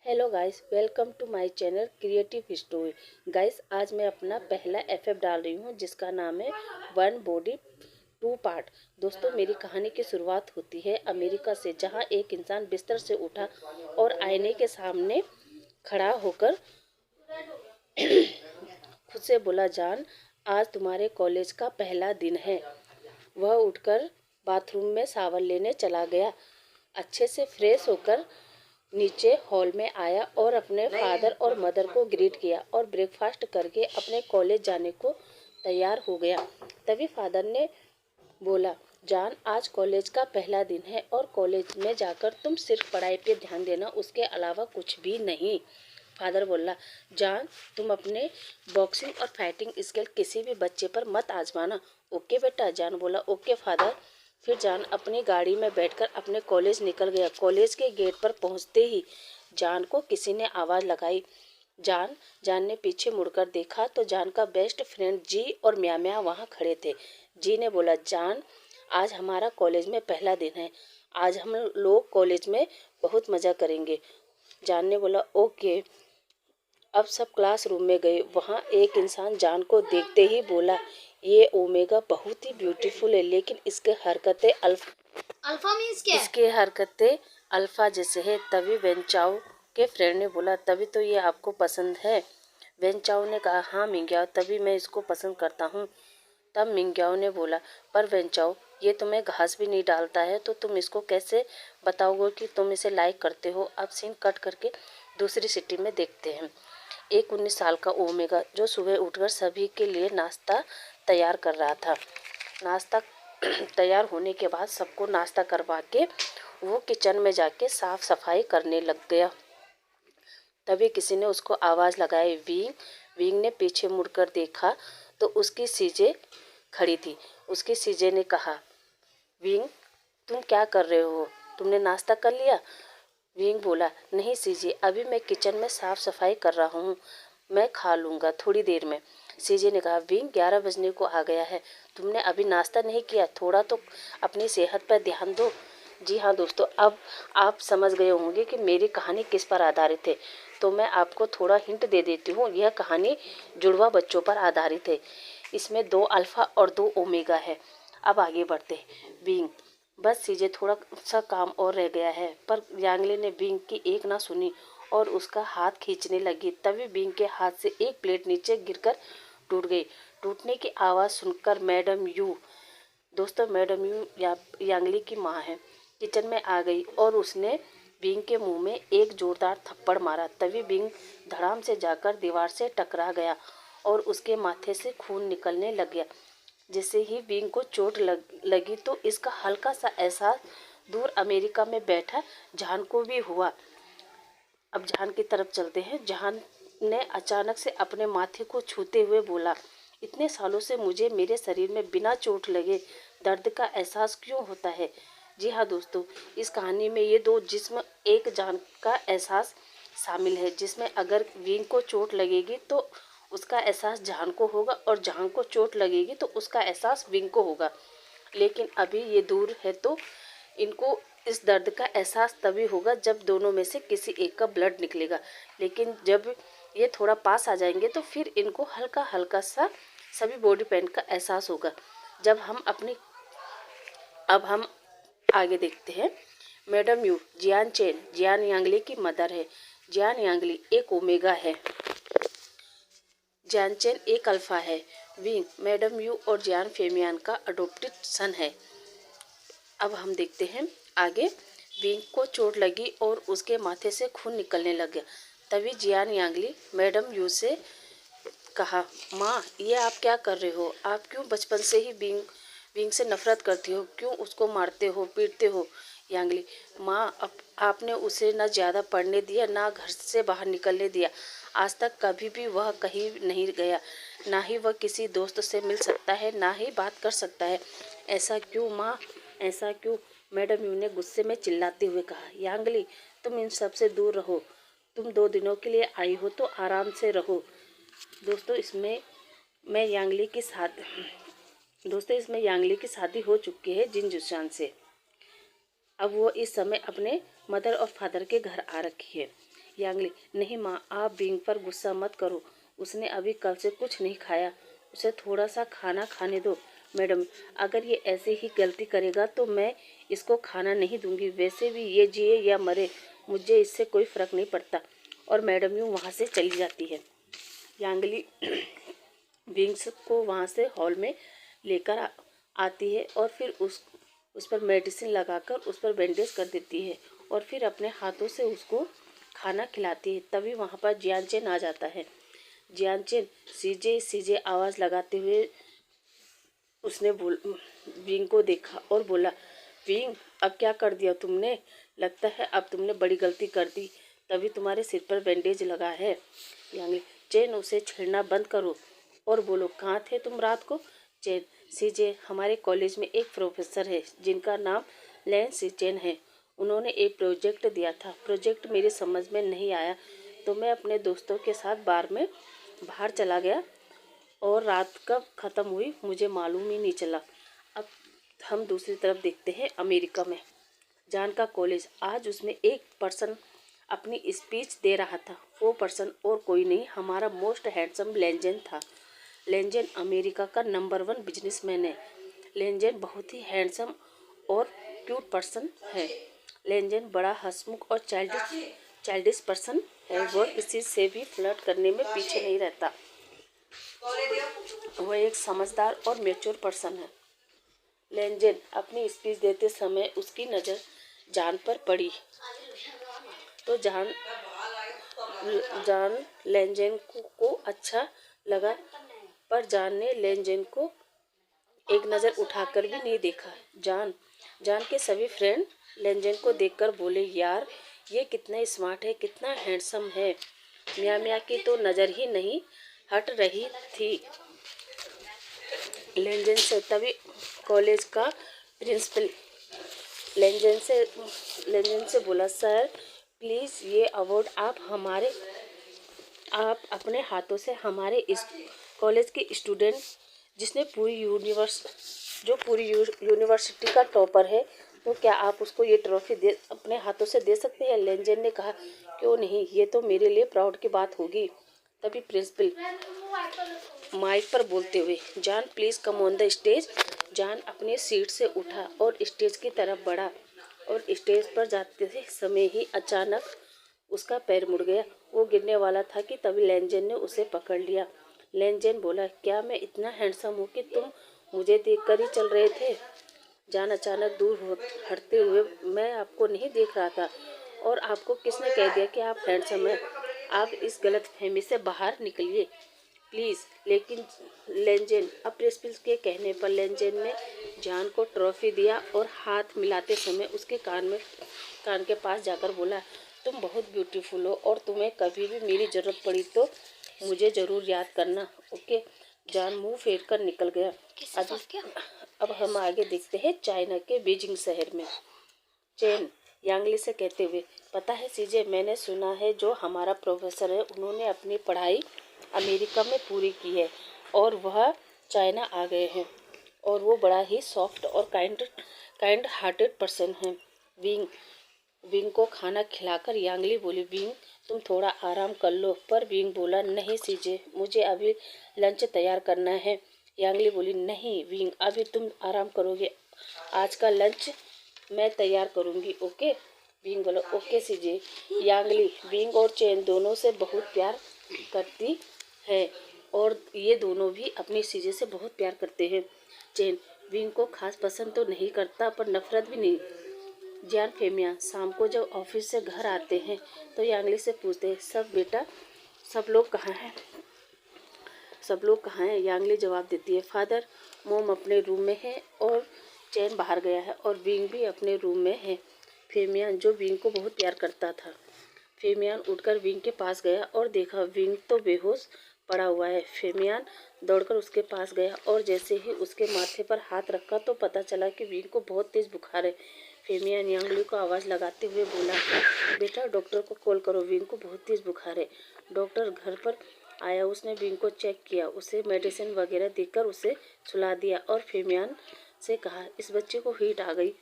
Hello guys, welcome to my channel creative story. Guys, आज मैं अपना पहला एफएफ डाल रही हूँ जिसका नाम है वन बॉडी टू पार्ट। दोस्तों, मेरी कहानी की शुरुआत होती है अमेरिका से, जहाँ एक इंसान बिस्तर से उठा और आईने के सामने खड़ा होकर खुद से बोला, जान, आज तुम्हारे कॉलेज का पहला दिन है। वह उठकर बाथरूम में शावर लेने चला गया, अच्छे से फ्रेश होकर नीचे हॉल में आया और अपने फादर और मदर को ग्रीट किया और ब्रेकफास्ट करके अपने कॉलेज जाने को तैयार हो गया। तभी फादर ने बोला, जान, आज कॉलेज का पहला दिन है और कॉलेज में जाकर तुम सिर्फ पढ़ाई पे ध्यान देना, उसके अलावा कुछ भी नहीं। फादर बोला, जान, तुम अपने बॉक्सिंग और फाइटिंग स्किल किसी भी बच्चे पर मत आजमाना। ओके बेटा, जान बोला। Okay father. फिर जान अपनी गाड़ी में बैठकर अपने कॉलेज निकल गया। कॉलेज के गेट पर पहुंचते ही जान को किसी ने आवाज़ लगाई। जान ने पीछे मुड़कर देखा तो जान का बेस्ट फ्रेंड जी और म्या म्या वहाँ खड़े थे। जी ने बोला, जान, आज हमारा कॉलेज में पहला दिन है। आज हम लोग कॉलेज में बहुत मज़ा करेंगे। जान ने बोला, ओके। अब सब क्लासरूम में गए। वहाँ एक इंसान जान को देखते ही बोला, ये ओमेगा बहुत ही ब्यूटीफुल है, लेकिन इसके हरकतें अल्फा मीन्स क्या? इसकी हरकतें अल्फा जैसे है। तभी वेंचाओ के फ्रेंड ने बोला, तभी तो ये आपको पसंद है। वेंचाओ ने कहा, हाँ मिंग्याओ, तभी मैं इसको पसंद करता हूँ। तब मिंग्याओ ने बोला, पर वेंचाओ, ये तुम्हें घास भी नहीं डालता है, तो तुम इसको कैसे बताओगे कि तुम इसे लाइक करते हो। अब सीन कट करके दूसरी सिटी में देखते हैं। एक 19 साल का ओमेगा जो सुबह उठकर सभी के लिए नाश्ता तैयार कर रहा था। नाश्ता तैयार होने के बाद सबको नाश्ता करवा के वो किचन में जाके साफ सफाई करने लग गया। तभी किसी ने उसको आवाज़ लगाई, विंग। विंग ने पीछे मुड़कर देखा तो उसकी सीजे खड़ी थी। उसकी सीजे ने कहा, विंग, तुम क्या कर रहे हो? तुमने नाश्ता कर लिया? विंग बोला, नहीं सीजे, अभी मैं किचन में साफ सफाई कर रहा हूँ, मैं खा लूँगा थोड़ी देर में। सीजे ने कहा, विंग, 11 बजने को आ गया है, तुमने अभी नाश्ता नहीं किया, थोड़ा तो अपनी सेहत पर ध्यान दो। जी हाँ दोस्तों, अब आप समझ गए होंगे कि मेरी कहानी किस पर आधारित है, तो मैं आपको थोड़ा हिंट दे देती हूँ। यह कहानी जुड़वा बच्चों पर आधारित है। इसमें 2 अल्फ़ा और 2 ओमेगा है। अब आगे बढ़ते हैं। विंग, बस सीजे, थोड़ा सा काम और रह गया है। पर यांगली ने बिंग की एक ना सुनी और उसका हाथ खींचने लगी। तभी बिंग के हाथ से एक प्लेट नीचे गिरकर टूट गई। टूटने की आवाज़ सुनकर मैडम यू, दोस्तों मैडम यू यांगली की माँ है, किचन में आ गई और उसने बिंग के मुंह में एक जोरदार थप्पड़ मारा। तभी बिंग धड़ाम से जाकर दीवार से टकरा गया और उसके माथे से खून निकलने लग गया। जैसे ही विंग को चोट लगी तो इसका हल्का सा एहसास दूर अमेरिका में बैठा जहान को भी हुआ। अब जहान की तरफ चलते हैं। जहान ने अचानक से अपने माथे को छूते हुए बोला, इतने सालों से मुझे मेरे शरीर में बिना चोट लगे दर्द का एहसास क्यों होता है? जी हाँ दोस्तों, इस कहानी में ये 2 जिस्म एक जान का एहसास शामिल है, जिसमें अगर विंग को चोट लगेगी तो उसका एहसास जहान को होगा और जहान को चोट लगेगी तो उसका एहसास विंग को होगा। लेकिन अभी ये दूर है तो इनको इस दर्द का एहसास तभी होगा जब दोनों में से किसी एक का ब्लड निकलेगा। लेकिन जब ये थोड़ा पास आ जाएंगे तो फिर इनको हल्का हल्का सा सभी बॉडी पेन का एहसास होगा। अब हम आगे देखते हैं। मैडम यू, जियान चेन, जियान यांगली की मदर है। जियान यांगली एक ओमेगा है। जियान चेन एक अल्फा है। विंग मैडम यू और जियान फेमियान का अडोप्टेड सन है। अब हम देखते हैं आगे। विंग को चोट लगी और उसके माथे से खून निकलने लग गया। तभी जियान यांगली मैडम यू से कहा, माँ, ये आप क्या कर रहे हो? आप क्यों बचपन से ही विंग से नफरत करती हो? क्यों उसको मारते हो, पीटते हो? यांगली, माँ, अब आपने उसे न ज़्यादा पढ़ने दिया, ना घर से बाहर निकलने दिया। आज तक कभी भी वह कहीं नहीं गया, ना ही वह किसी दोस्त से मिल सकता है, ना ही बात कर सकता है। ऐसा क्यों माँ, ऐसा क्यों? मैडम यू ने गुस्से में चिल्लाते हुए कहा, यांगली, तुम इन सब से दूर रहो। तुम 2 दिनों के लिए आई हो तो आराम से रहो। दोस्तों इसमें यांगली की शादी हो चुकी है जिन जुशान से। अब वो इस समय अपने मदर और फादर के घर आ रखी है। यांगली, नहीं माँ, आप विंग पर गुस्सा मत करो, उसने अभी कल से कुछ नहीं खाया, उसे थोड़ा सा खाना खाने दो। मैडम, अगर ये ऐसे ही गलती करेगा तो मैं इसको खाना नहीं दूंगी, वैसे भी ये जिए या मरे मुझे इससे कोई फ़र्क नहीं पड़ता। और मैडम यूँ वहाँ से चली जाती है। यांगली विंग्स को वहाँ से हॉल में लेकर आती है और फिर उस पर मेडिसिन लगाकर उस पर बैंडेज कर देती है और फिर अपने हाथों से उसको खाना खिलाती है। तभी वहाँ पर जियानचेन आ जाता है। जियानचेन, सीजे सीजे आवाज़ लगाते हुए उसने विंग को देखा और बोला, विंग, अब क्या कर दिया तुमने? लगता है अब तुमने बड़ी गलती कर दी, तभी तुम्हारे सिर पर बैंडेज लगा है। यांगली, चेन, उसे छेड़ना बंद करो और बोलो, कहाँ थे तुम रात को? चेन, सीजे, हमारे कॉलेज में एक प्रोफेसर है जिनका नाम लैन सी चेन है, उन्होंने एक प्रोजेक्ट दिया था। प्रोजेक्ट मेरी समझ में नहीं आया तो मैं अपने दोस्तों के साथ बार में बाहर चला गया और रात कब ख़त्म हुई मुझे मालूम ही नहीं चला। अब हम दूसरी तरफ देखते हैं अमेरिका में। जान का कॉलेज, आज उसमें एक पर्सन अपनी स्पीच दे रहा था। वो पर्सन और कोई नहीं, हमारा मोस्ट हैंडसम लेंजेन था। लेंजेन अमेरिका का नंबर 1 बिजनेसमैन है। लेंजेन बहुत ही हैंडसम और क्यूट पर्सन है। लेंजेन बड़ा हंसमुख और चाइल्डिश पर्सन है। वह किसी से भी फ्लर्ट करने में पीछे नहीं रहता। वह एक समझदार और मैच्योर पर्सन है। लेंजेन अपनी स्पीच देते समय उसकी नज़र जान पर पड़ी तो जान लेंजेन को अच्छा लगा, पर जान ने लेंजेन को एक नज़र उठाकर भी नहीं देखा। जान के सभी फ्रेंड लेंजेन को देखकर बोले, यार ये कितना स्मार्ट है, कितना हैंडसम है। मिया की तो नज़र ही नहीं हट रही थी लेंजेन से। तभी कॉलेज का प्रिंसिपल लेंजेन से बोला, सर प्लीज़ ये अवार्ड आप अपने हाथों से हमारे इस कॉलेज के स्टूडेंट जिसने पूरी यूनिवर्सिटी का टॉपर है, तो क्या आप उसको ये ट्रॉफी अपने हाथों से दे सकते हैं? लेंजेन ने कहा, क्यों नहीं, ये तो मेरे लिए प्राउड की बात होगी। तभी प्रिंसिपल माइक पर बोलते हुए, जान please come on the stage. जान अपने सीट से उठा और स्टेज की तरफ बढ़ा और स्टेज पर जाते समय ही अचानक उसका पैर मुड़ गया। वो गिरने वाला था कि तभी लेंजेन ने उसे पकड़ लिया। लेंजेन बोला, क्या मैं इतना हैंडसम हूँ कि तुम मुझे देखकर ही चल रहे थे? जान अचानक दूर हटते हुए, मैं आपको नहीं देख रहा था। और आपको किसने कह दिया कि आप हैंडसम हैं? आप इस गलतफहमी से बाहर निकलिए प्लीज़। लेकिन लेंजेन, अब प्रिंसिपल के कहने पर लेंजेन ने जान को ट्रॉफी दिया और हाथ मिलाते समय उसके कान के पास जाकर बोला, तुम बहुत ब्यूटीफुल हो और तुम्हें कभी भी मेरी ज़रूरत पड़ी तो मुझे ज़रूर याद करना, ओके। जान मुंह फेर कर निकल गया। अब हम आगे देखते हैं चाइना के बीजिंग शहर में। चेन यांगली से कहते हुए, पता है सीजे, मैंने सुना है जो हमारा प्रोफेसर है उन्होंने अपनी पढ़ाई अमेरिका में पूरी की है और वह चाइना आ गए हैं और वो बड़ा ही सॉफ्ट और काइंड हार्टेड पर्सन है। विंग को खाना खिलाकर यांगली बोली, विंग तुम थोड़ा आराम कर लो। पर विंग बोला, नहीं सीजे, मुझे अभी लंच तैयार करना है। यांगली बोली, नहीं विंग, अभी तुम आराम करोगे, आज का लंच मैं तैयार करूँगी, ओके। विंग बोला, ओके सीजे। यांगली विंग और चेन दोनों से बहुत प्यार करती है और ये दोनों भी अपनी सीजे से बहुत प्यार करते हैं। चेन विंग को खास पसंद तो नहीं करता पर नफरत भी नहीं। जियान फेमिया शाम को जब ऑफिस से घर आते हैं तो यांगली से पूछते हैं, सब लोग कहाँ हैं? यांगली जवाब देती है, फादर मोम अपने रूम में है और चैन बाहर गया है और विंग भी अपने रूम में है। फेमियान, जो विंग को बहुत प्यार करता था, फेमियान उठकर विंग के पास गया और देखा विंग तो बेहोश पड़ा हुआ है। फेमियान दौड़कर उसके पास गया और जैसे ही उसके माथे पर हाथ रखा तो पता चला कि विंग को बहुत तेज बुखार है। फेमियान यांगली को आवाज़ लगाते हुए बोला, बेटा डॉक्टर को कॉल करो, विंग को बहुत तेज बुखार है। डॉक्टर घर पर आया, उसने विंग को चेक किया, उसे मेडिसिन वगैरह देकर उसे सुला दिया और फेमियान से कहा, इस बच्चे को हीट आ गई,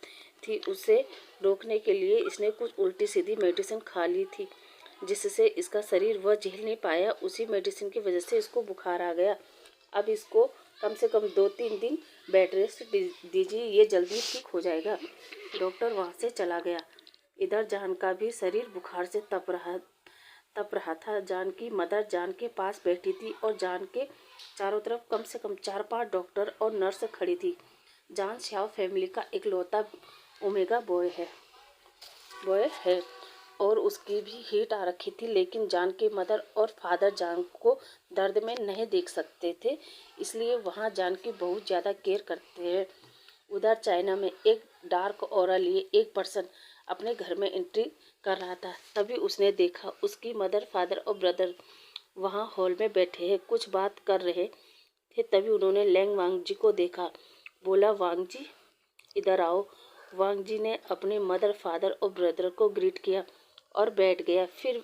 थी उसे रोकने के लिए इसने कुछ उल्टी सीधी मेडिसिन खा ली थी, जिससे इसका शरीर वह झेल नहीं पाया। उसी मेडिसिन की वजह से इसको बुखार आ गया। अब इसको कम से कम 2-3 दिन बेड रेस्ट दीजिए, ये जल्दी ठीक हो जाएगा। डॉक्टर वहाँ से चला गया। इधर जान का भी शरीर बुखार से तप रहा था। जान की मदर जान के पास बैठी थी और जान के चारों तरफ कम से कम 4-5 डॉक्टर और नर्स खड़ी थी। जान श्याव फैमिली का इकलौता ओमेगा बॉय है और उसकी भी हीट आ रखी थी, लेकिन जान के मदर और फादर जान को दर्द में नहीं देख सकते थे, इसलिए वहाँ जान की बहुत ज़्यादा केयर करते हैं। उधर चाइना में एक डार्क ऑरा लिए एक पर्सन अपने घर में एंट्री कर रहा था। तभी उसने देखा उसकी मदर, फादर और ब्रदर वहाँ हॉल में बैठे हैं, कुछ बात कर रहे थे। तभी उन्होंने लैंग वांग जी को देखा। बोला, वांग जी इधर आओ। वांग जी ने अपने मदर, फादर और ब्रदर को ग्रीट किया और बैठ गया। फिर